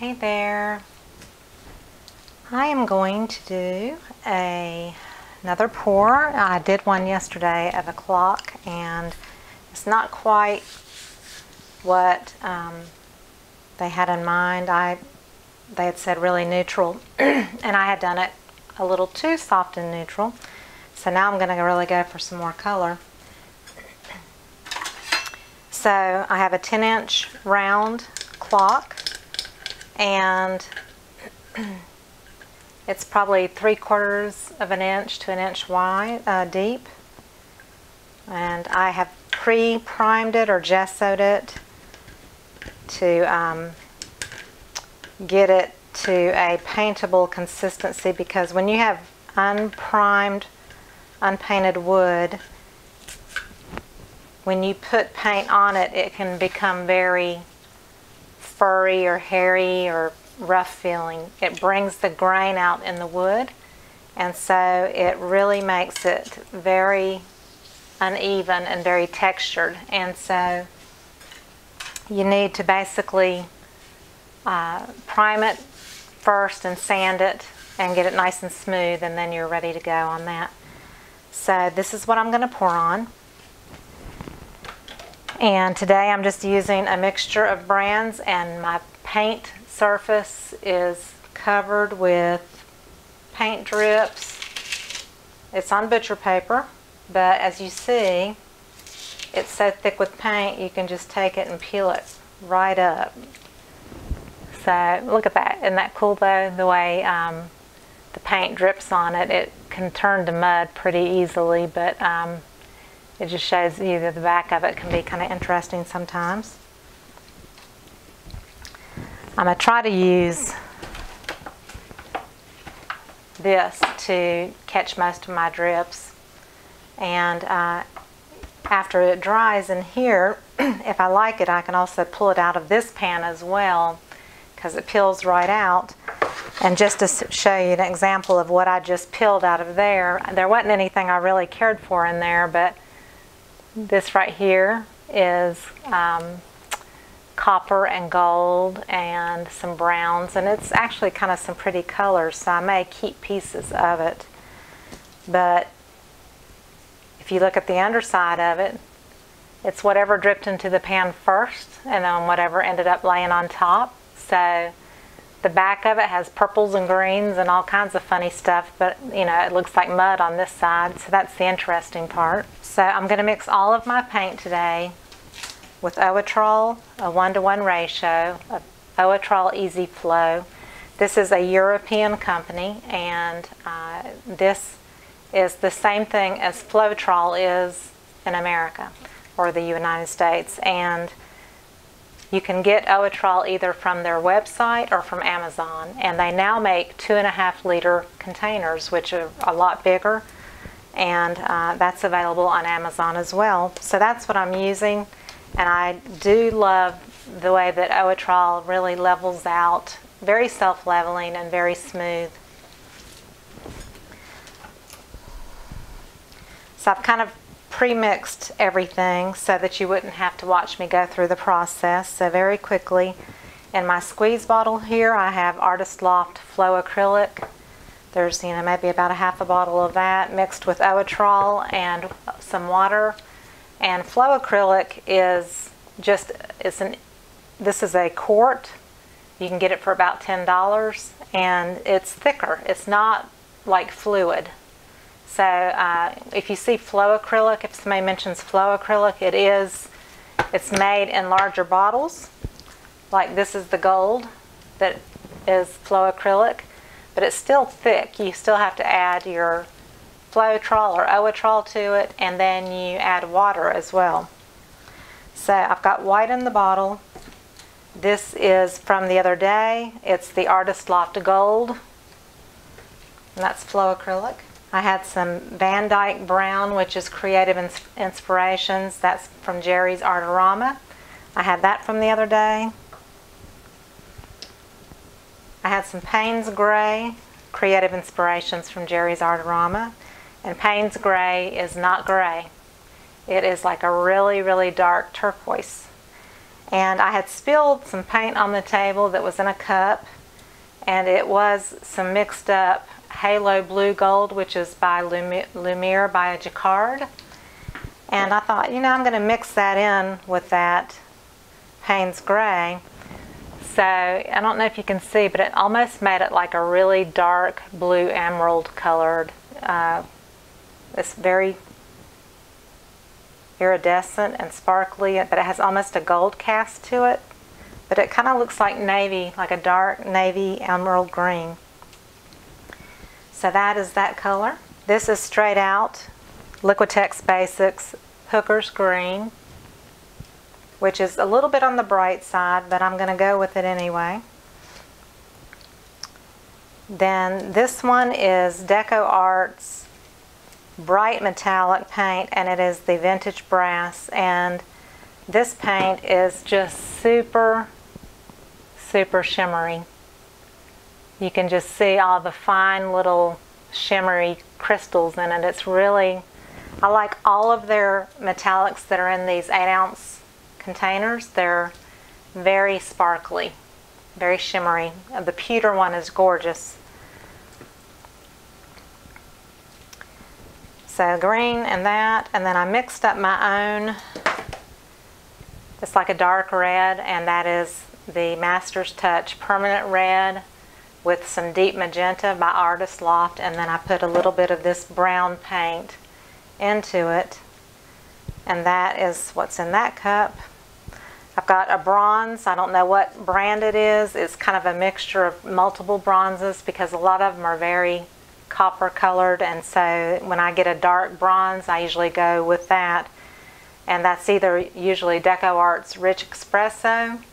Hey there. I am going to do another pour. I did one yesterday of a clock, and it's not quite what they had in mind. They had said really neutral, and I had done it a little too soft and neutral. So now I'm going to really go for some more color. So I have a 10-inch round clock, and it's probably 3/4 of an inch to an inch wide, deep. And I have pre-primed it or gessoed it to get it to a paintable consistency, because when you have unprimed, unpainted wood, when you put paint on it, it can become very furry or hairy or rough feeling. It brings the grain out in the wood, and so it really makes it very uneven and very textured. And so you need to basically prime it first and sand it and get it nice and smooth, and then you're ready to go on that. So this is what I'm going to pour on. And today I'm just using a mixture of brands, and my paint surface is covered with paint drips. It's on butcher paper, but as you see, it's so thick with paint you can just take it and peel it right up. So look at that. Isn't that cool though? The way the paint drips on it. It can turn to mud pretty easily, but it just shows you that the back of it can be kind of interesting sometimes. I'm going to try to use this to catch most of my drips. And after it dries in here, if I like it, I can also pull it out of this pan as well, because it peels right out. And just to show you an example of what I just peeled out of there, there wasn't anything I really cared for in there, but this right here is copper and gold and some browns, and it's actually kind of some pretty colors, so I may keep pieces of it. But if you look at the underside of it, it's whatever dripped into the pan first and then whatever ended up laying on top. So the back of it has purples and greens and all kinds of funny stuff, but you know, it looks like mud on this side, so that's the interesting part. So I'm going to mix all of my paint today with Owatrol, a 1-to-1 ratio of Owatrol Easy Flow. This is a European company, and this is the same thing as Floetrol is in America or the United States. And you can get Owatrol either from their website or from Amazon, and they now make 2.5-liter containers, which are a lot bigger, and that's available on Amazon as well. So that's what I'm using, and I do love the way that Owatrol really levels out, very self-leveling and very smooth. So I've kind of pre-mixed everything so that you wouldn't have to watch me go through the process. So very quickly, in my squeeze bottle here, I have Artists Loft Flow Acrylic. There's, you know, maybe about a half a bottle of that mixed with Owatrol and some water. And Flow Acrylic is just, this is a quart. You can get it for about $10, and it's thicker. It's not like fluid. So if you see Flow Acrylic, if somebody mentions Flow Acrylic, it's made in larger bottles. Like this is the gold that is Flow Acrylic, but it's still thick. You still have to add your Floetrol or Owatrol to it, and then you add water as well. So I've got white in the bottle. This is from the other day. It's the Artists Loft Gold, and that's Flow Acrylic. I had some VanDyke Brown, which is Creative Inspirations. That's from Jerry's Artorama. I had that from the other day. I had some Paynes Grey, Creative Inspirations from Jerry's Artorama. And Paynes Grey is not gray. It is like a really, really dark turquoise. And I had spilled some paint on the table that was in a cup, and it was some mixed up Halo Blue Gold, which is by Lumiere by Jacquard. And I thought, you know, I'm going to mix that in with that Paynes Grey. So I don't know if you can see, but it almost made it like a really dark blue emerald colored. It's very iridescent and sparkly, but it has almost a gold cast to it. But it kind of looks like navy, like a dark navy emerald green. So that is that color. This is straight out Liquitex Basics Hookers Green, which is a little bit on the bright side, but I'm going to go with it anyway. Then this one is DecoArt's bright metallic paint, and it is the Vintage Brass, and this paint is just super shimmery. You can just see all the fine little shimmery crystals in it. It's really, I like all of their metallics that are in these 8-ounce containers. They're very sparkly, very shimmery. The pewter one is gorgeous. So green and that, and then I mixed up my own. It's like a dark red, and that is the Master's Touch Permanent Red with some deep magenta by Artists Loft, and then I put a little bit of this brown paint into it, and that is what's in that cup. I've got a bronze. I don't know what brand it is. It's kind of a mixture of multiple bronzes because a lot of them are very copper colored, and so when I get a dark bronze, I usually go with that, and that's either usually DecoArt's Rich Espresso,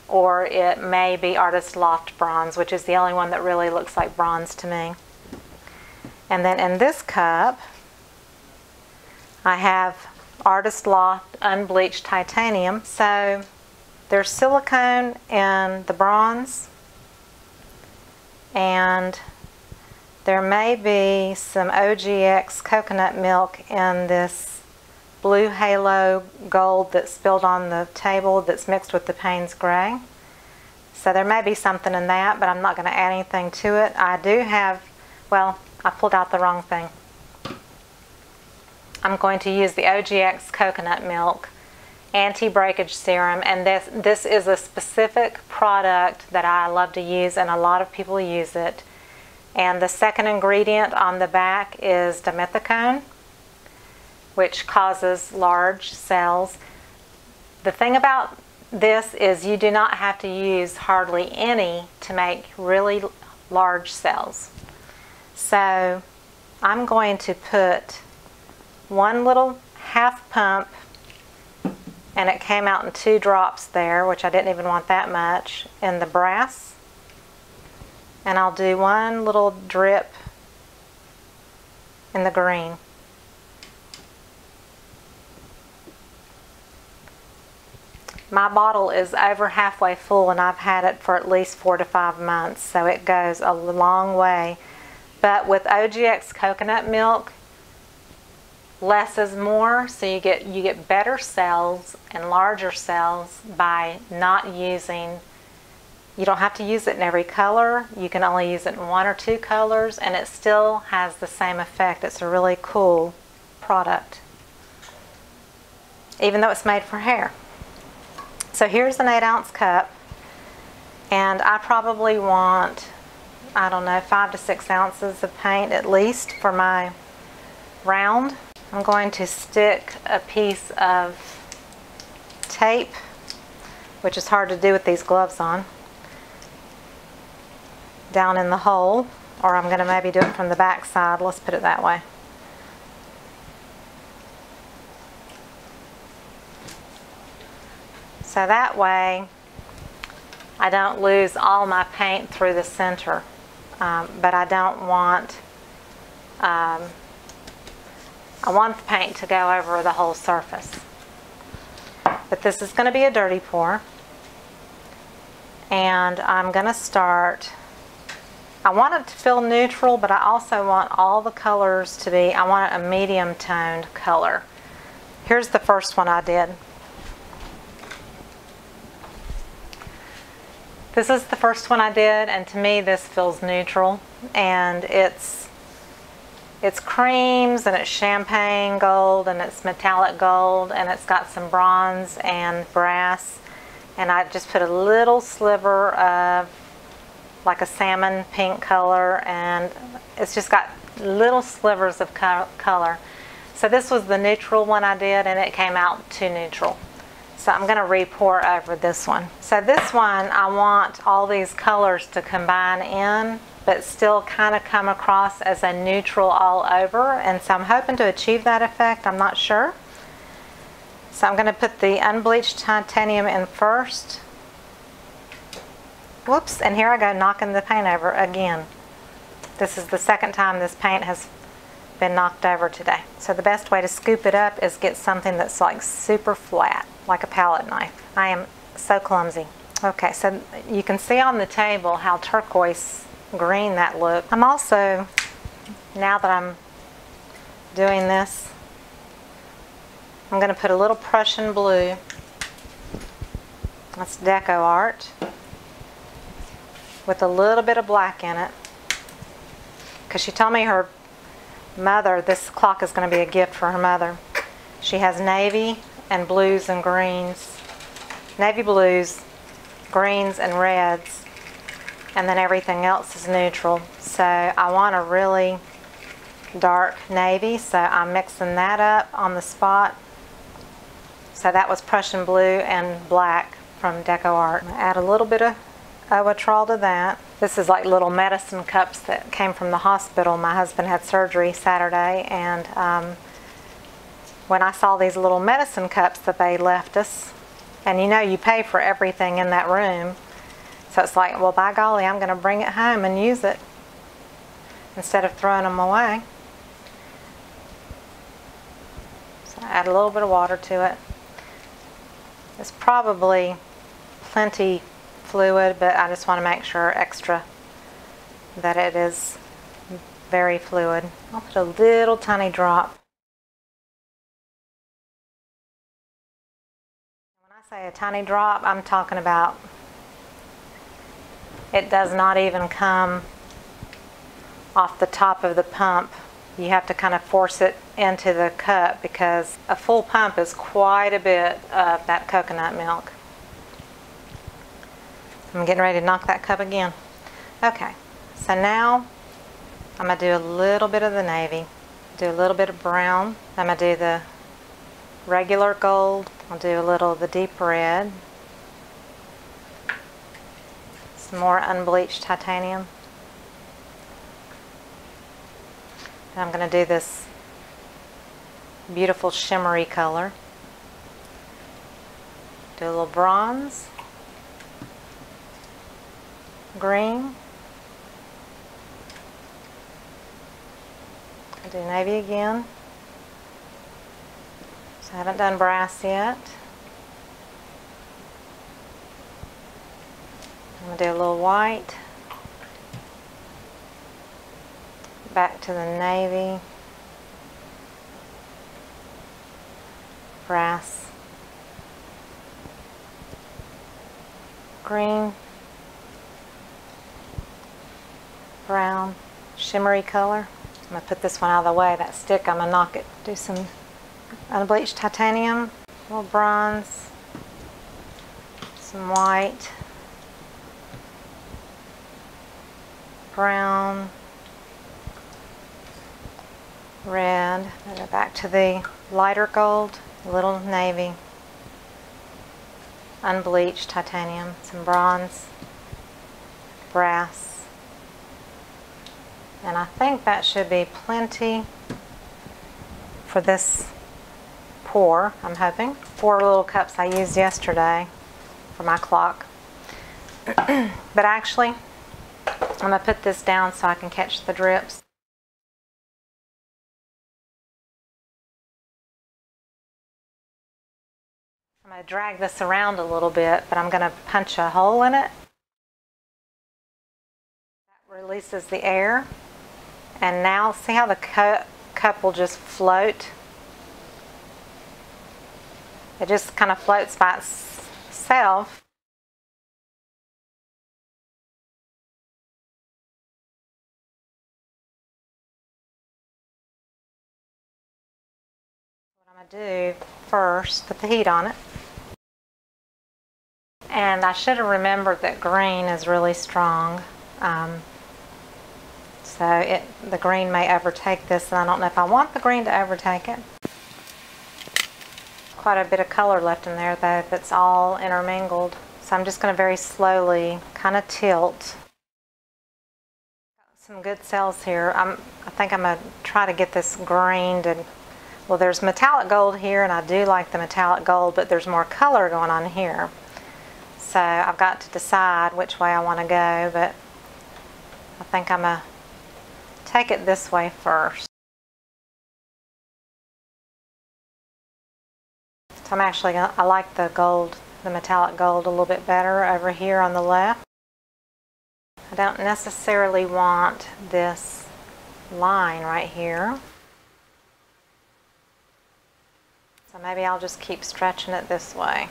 or it may be Artists Loft Bronze, which is the only one that really looks like bronze to me. And then in this cup, I have Artists Loft Unbleached Titanium. So there's silicone in the bronze, and there may be some OGX coconut milk in this blue halo gold that's spilled on the table that's mixed with the Paynes Grey. So there may be something in that, but I'm not going to add anything to it. I do have, well, I pulled out the wrong thing. I'm going to use the OGX coconut milk anti-breakage serum, and this is a specific product that I love to use, and a lot of people use it. And the second ingredient on the back is dimethicone, which causes large cells. The thing about this is you do not have to use hardly any to make really large cells. So I'm going to put one little half pump, and it came out in 2 drops there, which I didn't even want that much, in the brass. And I'll do one little drip in the green. My bottle is over halfway full, and I've had it for at least 4 to 5 months, so it goes a long way. But with OGX coconut milk, less is more, so you get better cells and larger cells by not using. You don't have to use it in every color. You can only use it in 1 or 2 colors, and it still has the same effect. It's a really cool product, even though it's made for hair. So here's an 8-ounce cup, and I probably want, I don't know, 5 to 6 ounces of paint at least for my round. I'm going to stick a piece of tape, which is hard to do with these gloves on, down in the hole, or I'm going to maybe do it from the back side. Let's put it that way. So that way I don't lose all my paint through the center, but I don't want, I want the paint to go over the whole surface. But this is going to be a dirty pour, and I'm going to start, I want it to feel neutral, but I also want all the colors to be, I want a medium toned color. Here's the first one I did. This is the first one I did, and to me this feels neutral, and it's creams and it's champagne gold and it's metallic gold and it's got some bronze and brass, and I just put a little sliver of like a salmon pink color, and it's just got little slivers of color. So this was the neutral one I did, and it came out too neutral. So I'm going to re-pour over this one. So this one, I want all these colors to combine in, but still kind of come across as a neutral all over. And so I'm hoping to achieve that effect. I'm not sure. So I'm going to put the unbleached titanium in first. Whoops, and here I go knocking the paint over again. This is the second time this paint has been knocked over today. So the best way to scoop it up is get something that's like super flat, like a palette knife. I am so clumsy. Okay, so you can see on the table how turquoise green that looked. I'm also, now that I'm doing this, I'm going to put a little Prussian blue. That's DecoArt, with a little bit of black in it, because she told me her mother, this clock is going to be a gift for her mother. She has navy and blues and greens, navy blues, greens and reds, and then everything else is neutral. So I want a really dark navy, so I'm mixing that up on the spot. So that was Prussian blue and black from DecoArt. Add a little bit of Owatrol to that. This is like little medicine cups that came from the hospital. My husband had surgery Saturday, and when I saw these little medicine cups that they left us, and you know you pay for everything in that room, so it's like, well, by golly, I'm going to bring it home and use it instead of throwing them away. So add a little bit of water to it. It's probably plenty fluid, but I just want to make sure extra that it is very fluid. I'll put a little tiny drop. When I say a tiny drop, I'm talking about it does not even come off the top of the pump. You have to kind of force it into the cup, because a full pump is quite a bit of that coconut milk. I'm getting ready to knock that cup again. Okay, so now I'm going to do a little bit of the navy, do a little bit of brown. I'm going to do the regular gold. I'll do a little of the deep red. Some more unbleached titanium. And I'm going to do this beautiful shimmery color. Do a little bronze. Green. I'll do navy again. So I haven't done brass yet. I'm going to do a little white. Back to the navy. Brass. Green. Brown, shimmery color. I'm going to put this one out of the way, that stick, I'm going to knock it. Do some unbleached titanium, a little bronze, some white, brown, red. And go back to the lighter gold, a little navy, unbleached titanium, some bronze, brass. And I think that should be plenty for this pour, I'm hoping. 4 little cups I used yesterday for my clock. But actually, I'm going to put this down so I can catch the drips. I'm going to drag this around a little bit, but I'm going to punch a hole in it. That releases the air. And now, see how the cup will just float? It just kind of floats by itself. I'm going to do first, put the heat on it. And I should have remembered that green is really strong. So the green may overtake this, and I don't know if I want the green to overtake it. Quite a bit of color left in there though, that's all intermingled. So I'm just going to very slowly kind of tilt. Some good cells here. I think I'm going to try to get this grained. And well, there's metallic gold here, and I do like the metallic gold, but there's more color going on here. So I've got to decide which way I want to go, but I think I'm going to take it this way first. So I like the gold, the metallic gold a little bit better over here on the left. I don't necessarily want this line right here. So maybe I'll just keep stretching it this way.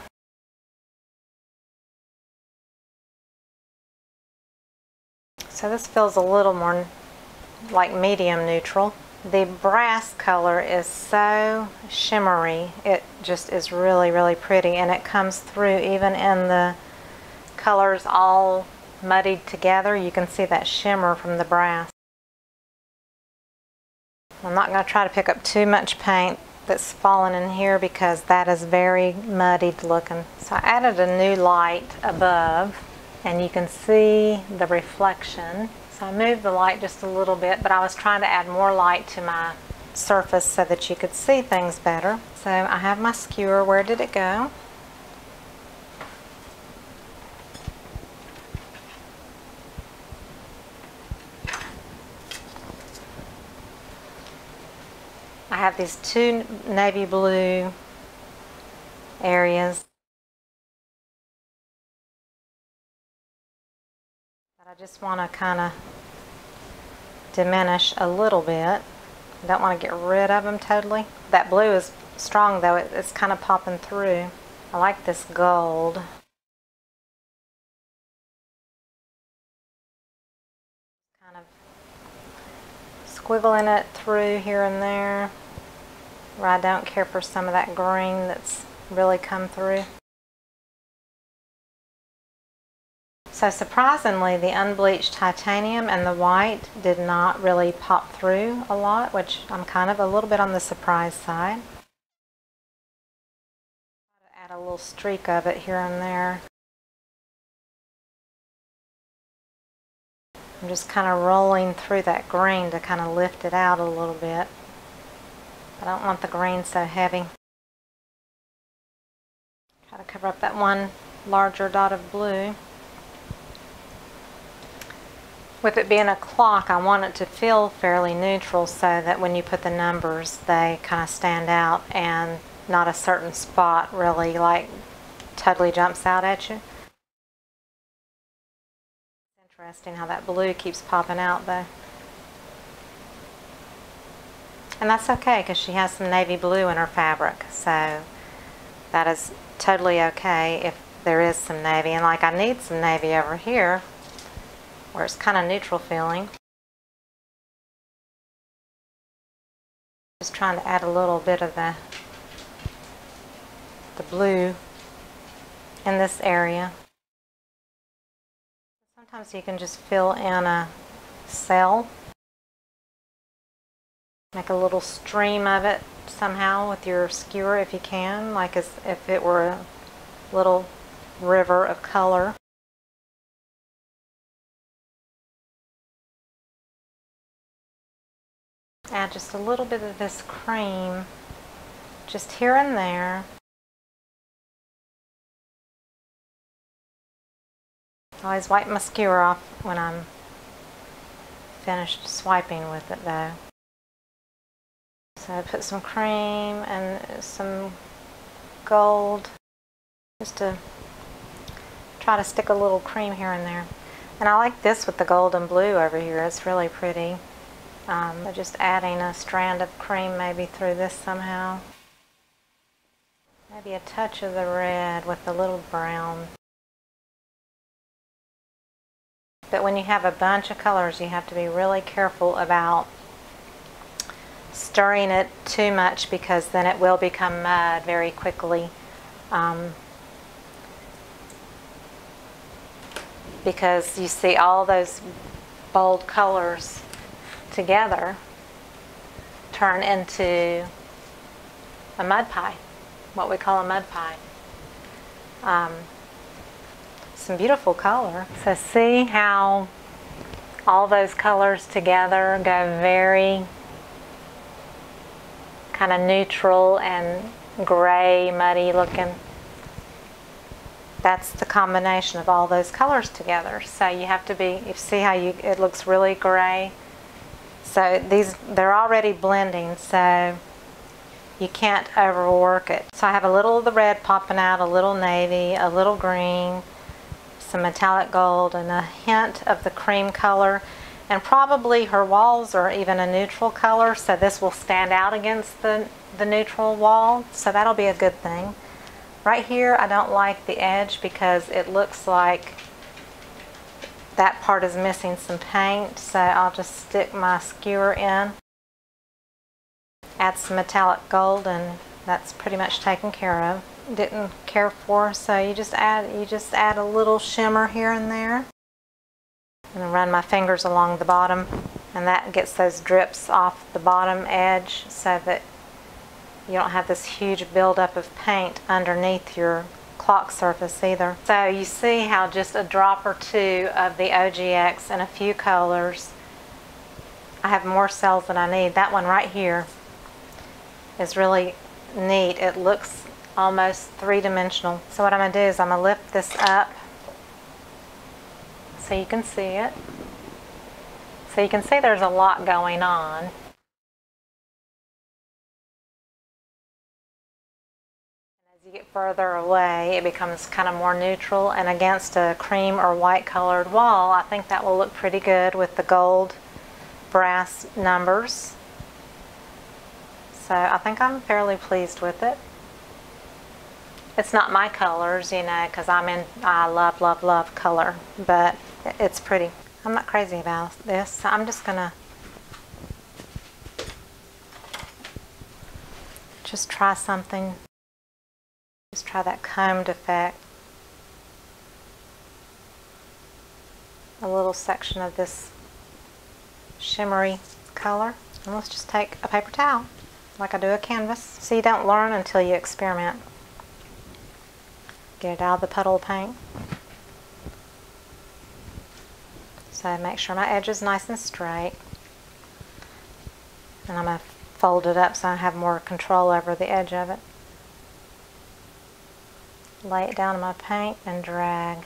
So this feels a little more like medium neutral. The brass color is so shimmery. It just is really, really pretty, and it comes through even in the colors all muddied together. You can see that shimmer from the brass. I'm not going to try to pick up too much paint that's fallen in here because that is very muddied looking. So I added a new light above, and you can see the reflection. So I moved the light just a little bit, but I was trying to add more light to my surface so that you could see things better. So I have my skewer. Where did it go? I have these two navy blue areas. I just want to kind of diminish a little bit. I don't want to get rid of them totally. That blue is strong though, it's kind of popping through. I like this gold. Kind of squiggling it through here and there, where I don't care for some of that green that's really come through. So surprisingly, the unbleached titanium and the white did not really pop through a lot, which I'm kind of a little bit on the surprise side. Add a little streak of it here and there. I'm just kind of rolling through that green to kind of lift it out a little bit. I don't want the green so heavy. Try to cover up that one larger dot of blue. With it being a clock, I want it to feel fairly neutral so that when you put the numbers, they kind of stand out and not a certain spot really like totally jumps out at you. It's interesting how that blue keeps popping out though. And that's okay because she has some navy blue in her fabric, so that is totally okay if there is some navy. And like I need some navy over here, where it's kind of neutral feeling. Just trying to add a little bit of the blue in this area. Sometimes you can just fill in a cell. Make a little stream of it somehow with your skewer if you can, like as if it were a little river of color. Add just a little bit of this cream just here and there. I always wipe my skewer off when I'm finished swiping with it though. So I put some cream and some gold just to try to stick a little cream here and there. And I like this with the gold and blue over here. It's really pretty. Just adding a strand of cream maybe through this somehow. Maybe a touch of the red with a little brown. But when you have a bunch of colors, you have to be really careful about stirring it too much because then it will become mud very quickly. Because you see all those bold colors together turn into a mud pie, what we call a mud pie. Some beautiful color. So see how all those colors together go very kind of neutral and gray, muddy looking. That's the combination of all those colors together. So you have to be, you see how it looks really gray. So they're already blending, so you can't overwork it. So I have a little of the red popping out, a little navy, a little green, some metallic gold, and a hint of the cream color. And probably her walls are even a neutral color, so this will stand out against the neutral wall, so that'll be a good thing. Right here, I don't like the edge because it looks like that part is missing some paint, so I'll just stick my skewer in. Add some metallic gold, and that's pretty much taken care of. Didn't care for, so you just add a little shimmer here and there. And then run my fingers along the bottom, and that gets those drips off the bottom edge so that you don't have this huge buildup of paint underneath your clock surface either. So you see how just a drop or two of the OGX and a few colors, I have more cells than I need. That one right here is really neat. It looks almost three-dimensional. So what I'm going to do is I'm going to lift this up so you can see it. So you can see there's a lot going on. You get further away, it becomes kind of more neutral, and against a cream or white colored wall, I think that will look pretty good with the gold brass numbers. So I think I'm fairly pleased with it. It's not my colors, you know, because I love, love, love color, but it's pretty. I'm not crazy about this, so I'm just gonna just try something. Just try that combed effect. A little section of this shimmery color. And let's just take a paper towel, like I do a canvas. So you don't learn until you experiment. Get it out of the puddle of paint. So make sure my edge is nice and straight. And I'm going to fold it up so I have more control over the edge of it. Lay it down in my paint and drag.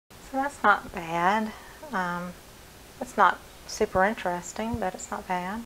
So that's not bad. It's not super interesting, but it's not bad.